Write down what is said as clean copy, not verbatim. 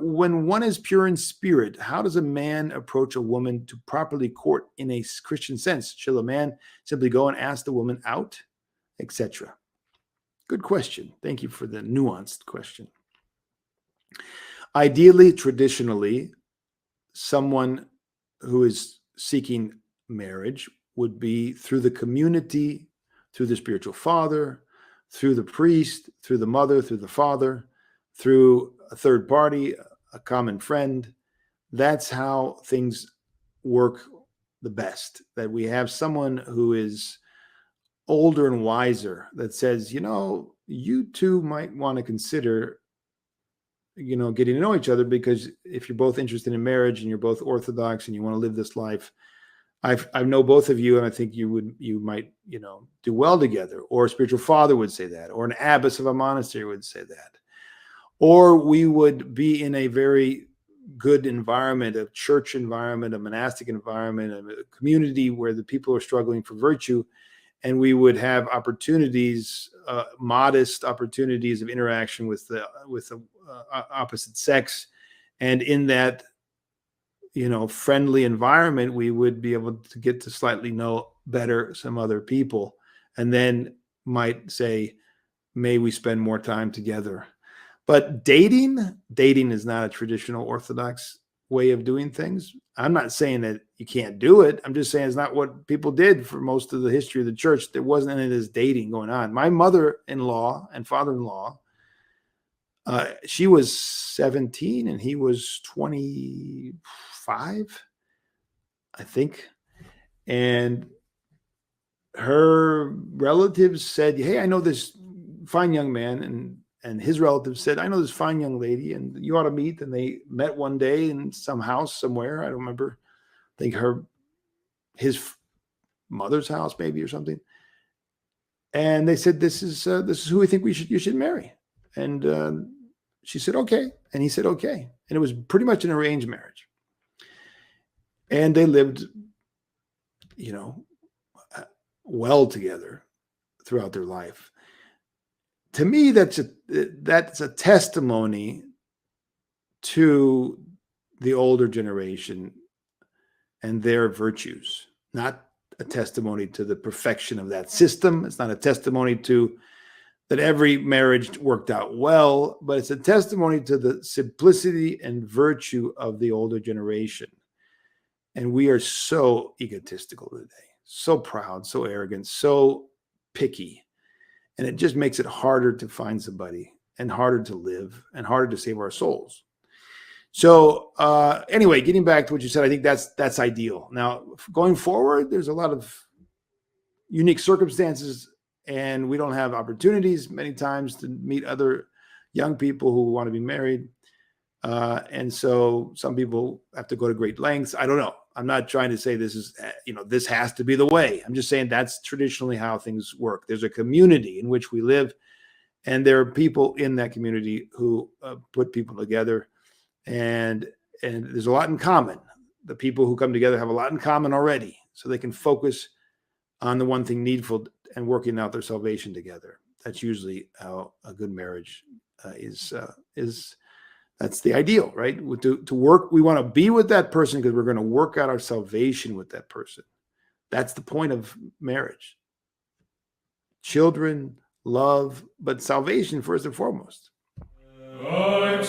when one is pure in spirit, how does a man approach a woman to properly court in a Christian sense? Shall a man simply go and ask the woman out, etc.? Good question. Thank you for the nuanced question. Ideally, traditionally, someone who is seeking marriage would be through the community, through the spiritual father, through the priest, through the mother, through the father, through a third party, a common friend. That's how things work the best, that we have someone who is older and wiser that says, you two might want to consider, getting to know each other, because if you're both interested in marriage and you're both Orthodox and you want to live this life, I know both of you, and I think you might, do well together. Or a spiritual father would say that, or an abbess of a monastery would say that. Or we would be in a very good environment, a church environment, a monastic environment, a community where the people are struggling for virtue, and we would have opportunities, modest opportunities of interaction with the opposite sex, and in that friendly environment, we would be able to get to slightly know better some other people, and then might say, may we spend more time together. But dating is not a traditional Orthodox way of doing things. I'm not saying that you can't do it. I'm just saying it's not what people did for most of the history of the church. There wasn't any of this dating going on. My mother-in-law and father-in-law, she was 17 and he was 25, I think. And her relatives said, hey, I know this fine young man. And his relatives said, I know this fine young lady and you ought to meet. And they met one day in some house somewhere. I don't remember. I think his mother's house maybe or something. And they said, this is who we think you should marry. And she said, okay. And he said, okay. And it was pretty much an arranged marriage. And they lived, well together throughout their life. To me, that's a testimony to the older generation and their virtues, not a testimony to the perfection of that system. It's not a testimony to that every marriage worked out well, but it's a testimony to the simplicity and virtue of the older generation. And we are so egotistical today, so proud, so arrogant, so picky. And it just makes it harder to find somebody and harder to live and harder to save our souls. So anyway, getting back to what you said, I think that's ideal. Now, going forward, there's a lot of unique circumstances, and we don't have opportunities many times to meet other young people who want to be married. And so some people have to go to great lengths. I don't know. I'm not trying to say this is, this has to be the way. I'm just saying that's traditionally how things work. There's a community in which we live, and there are people in that community who put people together, and there's a lot in common. The people who come together have a lot in common already, so they can focus on the one thing needful and working out their salvation together. That's usually how a good marriage is. That's the ideal, right? To work, we want to be with that person because we're going to work out our salvation with that person. That's the point of marriage. Children, love, but salvation first and foremost. I'm